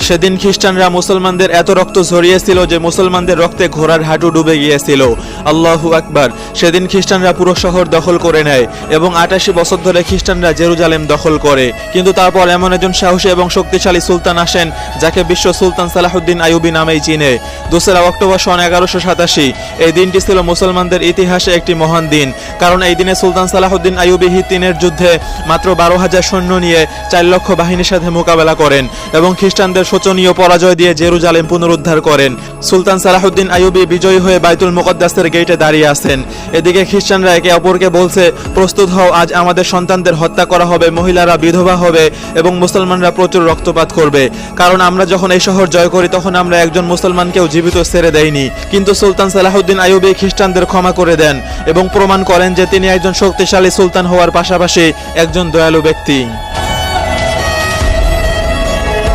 সেদিন খ্রিস্টানরা মুসলমানদের এত রক্ত ঝরিয়েছিল যে মুসলমানদের রক্তে ঘোড়ার হাঁটু ডুবে গিয়েছিল। আল্লাহু আকবার। সেদিন খ্রিস্টানরা পুরো শহর দখল করে নেয় এবং ৮৮ বছর ধরে খ্রিস্টানরা জেরুজালেম দখল করে। কিন্তু তারপর এমন একজন সাহসী এবং শক্তিশালী সুলতান আসেন যাকে বিশ্ব সুলতান সালাহুদ্দিন আইয়ুবী নামেই চিনে। ২রা অক্টোবর সন ১১৮৭। এই দিনটি ছিল মুসলমানদের ইতিহাসে একটি মহান দিন, কারণ এই দিনে সুলতান সালাহুদ্দিন আইয়ুবী হিত্তিনের যুদ্ধে মাত্র ১২,০০০ সৈন্য নিয়ে ৪ লক্ষ বাহিনীর সাথে মোকাবেলা করেন এবং খ্রিস্টানদের শোচনীয় পরাজয় দিয়ে জেরুজালেম পুনরুদ্ধার করেন। সুলতান সালাহুদ্দিন আইয়ুবী বিজয়ী হয়ে বাইতুল মুকদ্দাসের গেটে দাঁড়িয়ে আছেন। এদিকে খ্রিস্টানরা একে অপরকে বলছে, প্রস্তুত হও, আজ আমাদের সন্তানদের হত্যা করা হবে, মহিলারা বিধবা হবে এবং মুসলমানরা প্রচুর রক্তপাত করবে। কারণ আমরা যখন এই শহর জয় করি তখন আমরা একজন মুসলমানকেও জীবিত ছেড়ে দেইনি। কিন্তু সুলতান সালাহুদ্দিন আইয়ুবী খ্রিস্টানদের ক্ষমা করে দেন এবং প্রমাণ করেন যে তিনি একজন শক্তিশালী সুলতান হওয়ার পাশাপাশি একজন দয়ালু ব্যক্তি।